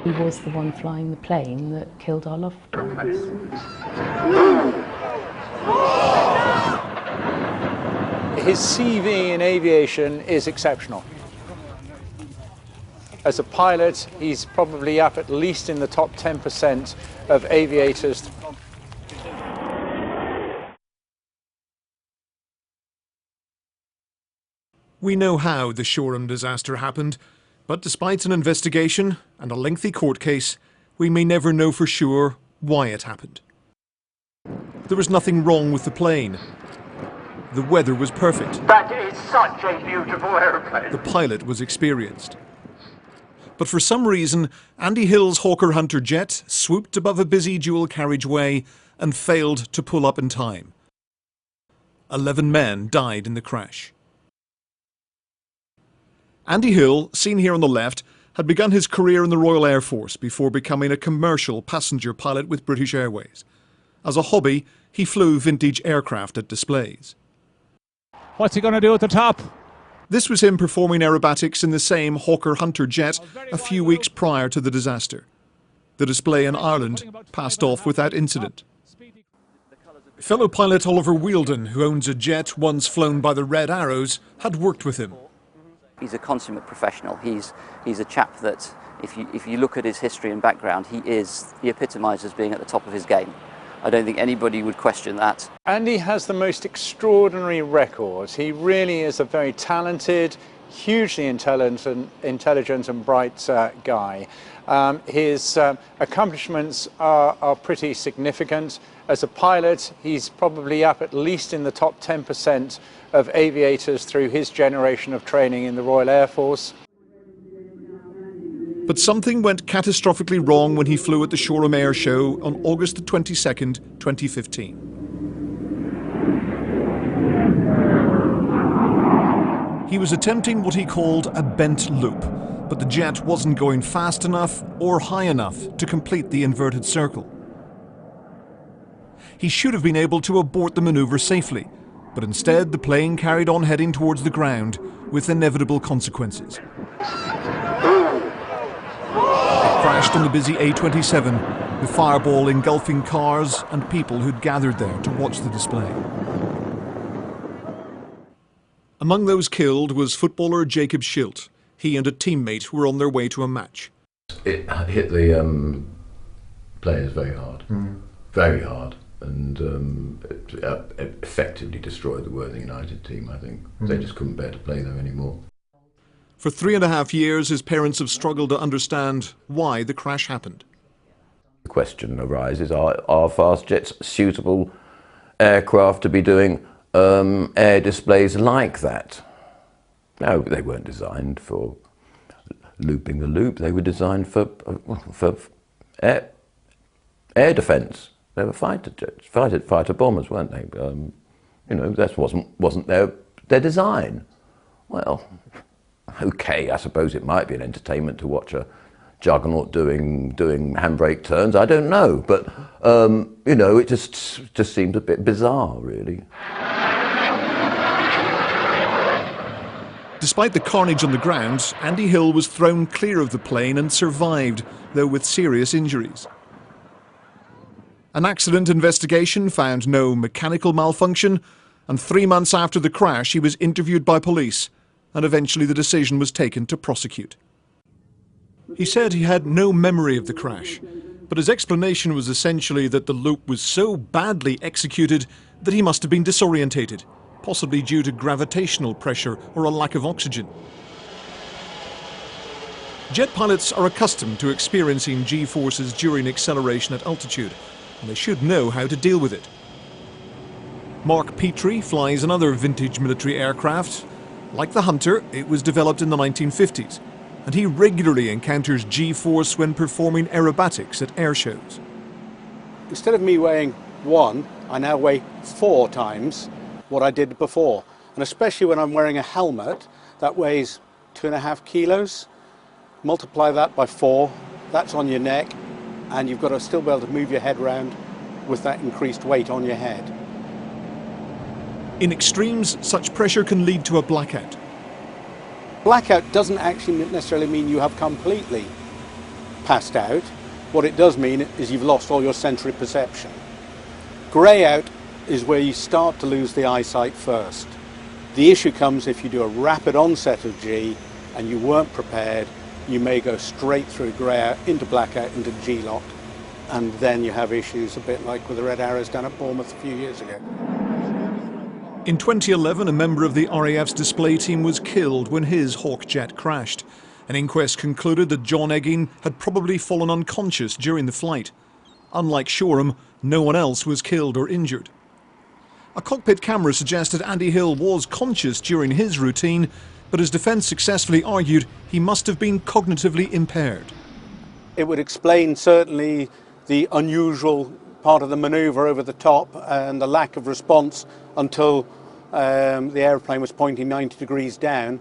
He was the one flying the plane that killed our loved ones. His CV in aviation is exceptional. As a pilot, he's probably up at least in the top 10% of aviators. We know how the Shoreham disaster happened, but despite an investigation and a lengthy court case, we may never know for sure why it happened. There was nothing wrong with the plane. The weather was perfect. That is such a beautiful aeroplane. The pilot was experienced. But for some reason, Andy Hill's Hawker Hunter jet swooped above a busy dual carriageway and failed to pull up in time. 11 men died in the crash. Andy Hill, seen here on the left, had begun his career in the Royal Air Force before becoming a commercial passenger pilot with British Airways. As a hobby, he flew vintage aircraft at displays. What's he going to do at the top? This was him performing aerobatics in the same Hawker Hunter jet a few weeks prior to the disaster. The display in Ireland passed off without incident. Fellow pilot Oliver Wheeldon, who owns a jet once flown by the Red Arrows, had worked with him. He's a consummate professional. He's a chap that, if you look at his history and background, he epitomises being at the top of his game. I don't think anybody would question that. Andy has the most extraordinary record. He really is a very talented, hugely intelligent and bright guy. His accomplishments are pretty significant. As a pilot, he's probably up at least in the top 10% of aviators through his generation of training in the Royal Air Force. But something went catastrophically wrong when he flew at the Shoreham Airshow on August the 22nd, 2015. He was attempting what he called a bent loop, but the jet wasn't going fast enough or high enough to complete the inverted circle. He should have been able to abort the maneuver safely, but instead the plane carried on heading towards the ground with inevitable consequences. It crashed on the busy A27, the fireball engulfing cars and people who'd gathered there to watch the display. Among those killed was footballer Jacob Schilt. He and a teammate were on their way to a match. It hit the players very hard, very hard. And it effectively destroyed the Worthing United team, I think. They just couldn't bear to play there anymore. For 3.5 years, his parents have struggled to understand why the crash happened. The question arises, are fast jets suitable aircraft to be doing air displays like that? No, they weren't designed for looping the loop. They were designed for air defence. They were fighter jets, fighter bombers, weren't they? You know, that wasn't their design. Well, okay, I suppose it might be an entertainment to watch a juggernaut doing handbrake turns. I don't know, but you know, it just seemed a bit bizarre, really. Despite the carnage on the ground, Andy Hill was thrown clear of the plane and survived, though with serious injuries. An accident investigation found no mechanical malfunction, and 3 months after the crash he was interviewed by police, and eventually the decision was taken to prosecute. He said he had no memory of the crash, but his explanation was essentially that the loop was so badly executed that he must have been disorientated, possibly due to gravitational pressure or a lack of oxygen. Jet pilots are accustomed to experiencing G-forces during acceleration at altitude, and they should know how to deal with it. Mark Petrie flies another vintage military aircraft. Like the Hunter, it was developed in the 1950s, and he regularly encounters G-force when performing aerobatics at air shows. Instead of me weighing 1, I now weigh 4 times what I did before. And especially when I'm wearing a helmet that weighs 2.5 kilos, multiply that by 4, that's on your neck, and you've got to still be able to move your head around with that increased weight on your head. In extremes, such pressure can lead to a blackout. Blackout doesn't actually necessarily mean you have completely passed out, what it does mean is you've lost all your sensory perception. Grey out is where you start to lose the eyesight first. The issue comes if you do a rapid onset of G and you weren't prepared, you may go straight through grey out into blackout into G-lock, and then you have issues a bit like with the Red Arrows down at Bournemouth a few years ago. In 2011, a member of the RAF's display team was killed when his Hawk jet crashed. An inquest concluded that John Egging had probably fallen unconscious during the flight. Unlike Shoreham, no one else was killed or injured. A cockpit camera suggested Andy Hill was conscious during his routine, but his defence successfully argued he must have been cognitively impaired. It would explain certainly the unusual part of the manoeuvre over the top and the lack of response until the aeroplane was pointing 90 degrees down.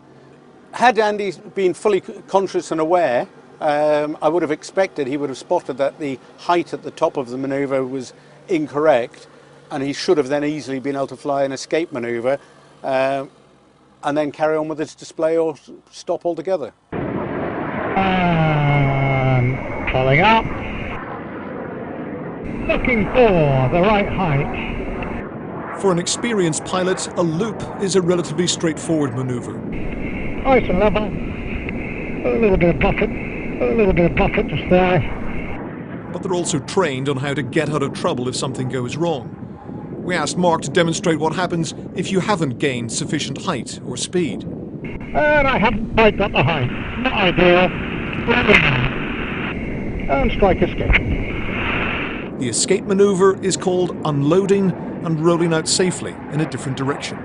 Had Andy been fully conscious and aware, I would have expected he would have spotted that the height at the top of the manoeuvre was incorrect, and he should have then easily been able to fly an escape manoeuvre and then carry on with his display or stop altogether. Pulling up. Looking for the right height. For an experienced pilot, a loop is a relatively straightforward manoeuvre. Nice and level. A little bit of buffet just there. But they're also trained on how to get out of trouble if something goes wrong. We asked Mark to demonstrate what happens if you haven't gained sufficient height or speed. And I haven't quite got the height. Not ideal. And strike escape. The escape manoeuvre is called unloading and rolling out safely in a different direction.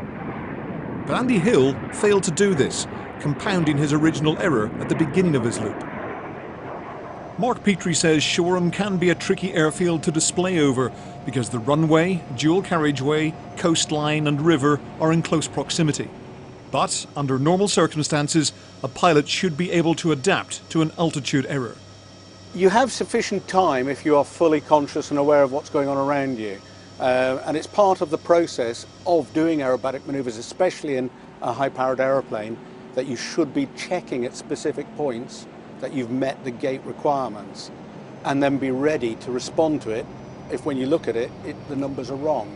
But Andy Hill failed to do this, compounding his original error at the beginning of his loop. Mark Petrie says Shoreham can be a tricky airfield to display over because the runway, dual carriageway, coastline and river are in close proximity. But under normal circumstances, a pilot should be able to adapt to an altitude error. You have sufficient time if you are fully conscious and aware of what's going on around you. And it's part of the process of doing aerobatic manoeuvres, especially in a high-powered aeroplane, that you should be checking at specific points that you've met the gate requirements, and then be ready to respond to it if when you look at it, the numbers are wrong.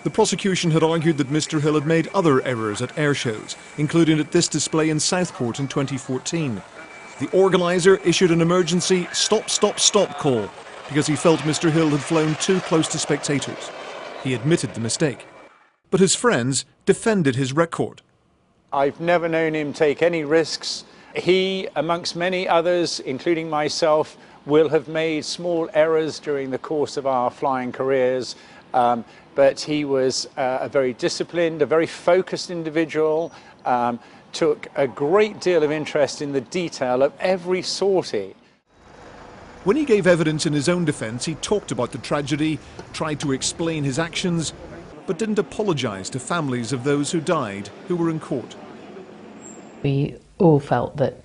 The prosecution had argued that Mr. Hill had made other errors at air shows, including at this display in Southport in 2014. The organiser issued an emergency stop, stop, stop call because he felt Mr. Hill had flown too close to spectators. He admitted the mistake. But his friends defended his record. I've never known him take any risks. He, amongst many others, including myself, will have made small errors during the course of our flying careers, but he was a very disciplined, a very focused individual, took a great deal of interest in the detail of every sortie. When he gave evidence in his own defence, he talked about the tragedy, tried to explain his actions, but didn't apologise to families of those who died who were in court. We all felt that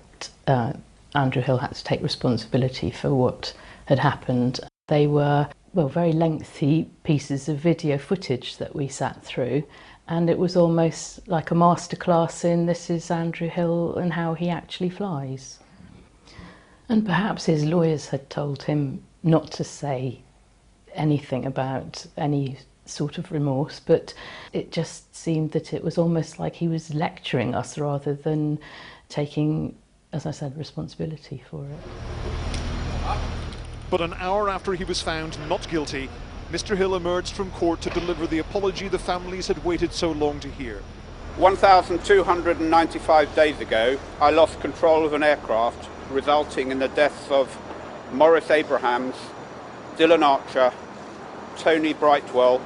Andrew Hill had to take responsibility for what had happened. They were, well, very lengthy pieces of video footage that we sat through, and it was almost like a masterclass in this is Andrew Hill and how he actually flies. And perhaps his lawyers had told him not to say anything about any sort of remorse, but it just seemed that it was almost like he was lecturing us rather than taking, as I said, responsibility for it. But an hour after he was found not guilty, Mr. Hill emerged from court to deliver the apology the families had waited so long to hear. 1,295 days ago, I lost control of an aircraft, resulting in the deaths of Maurice Abrahams, Dylan Archer, Tony Brightwell,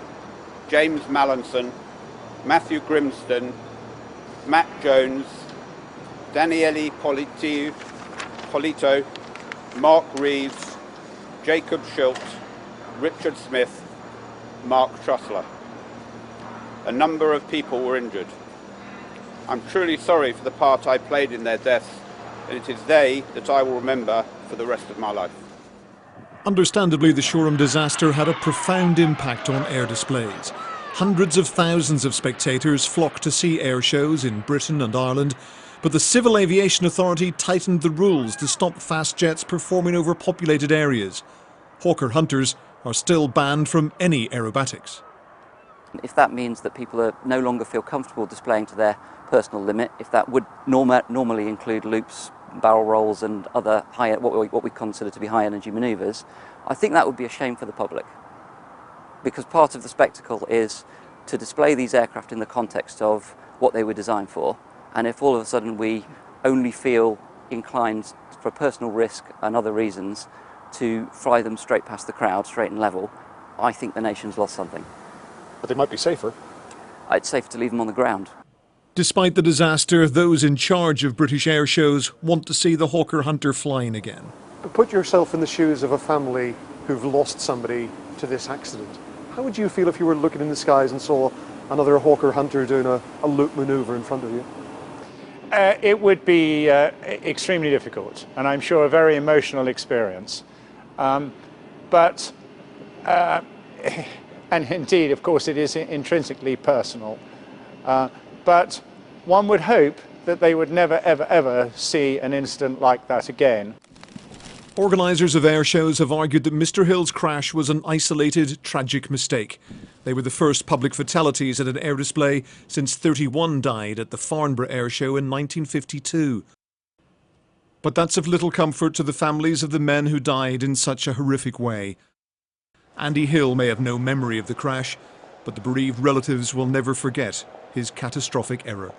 James Mallinson, Matthew Grimston, Matt Jones, Daniele Polito, Mark Reeves, Jacob Schilt, Richard Smith, Mark Trussler. A number of people were injured. I'm truly sorry for the part I played in their deaths, and it is they that I will remember for the rest of my life. Understandably, the Shoreham disaster had a profound impact on air displays. Hundreds of thousands of spectators flocked to see air shows in Britain and Ireland, But the Civil Aviation Authority tightened the rules to stop fast jets performing over populated areas. Hawker hunters are still banned from any aerobatics. If that means that people no longer feel comfortable displaying to their personal limit, if that would normally include loops, barrel rolls and other what we consider to be high energy manoeuvres, I think that would be a shame for the public. Because part of the spectacle is to display these aircraft in the context of what they were designed for. And if all of a sudden we only feel inclined for personal risk and other reasons to fly them straight past the crowd, straight and level, I think the nation's lost something. But they might be safer. It's safer to leave them on the ground. Despite the disaster, those in charge of British air shows want to see the Hawker Hunter flying again. Put yourself in the shoes of a family who've lost somebody to this accident. How would you feel if you were looking in the skies and saw another Hawker Hunter doing a loop manoeuvre in front of you? It would be extremely difficult, and I'm sure a very emotional experience. And indeed, of course, it is intrinsically personal. But one would hope that they would never, ever, ever see an incident like that again. Organisers of air shows have argued that Mr Hill's crash was an isolated, tragic mistake. They were the first public fatalities at an air display since 31 died at the Farnborough Air Show in 1952. But that's of little comfort to the families of the men who died in such a horrific way. Andy Hill may have no memory of the crash, but the bereaved relatives will never forget his catastrophic error.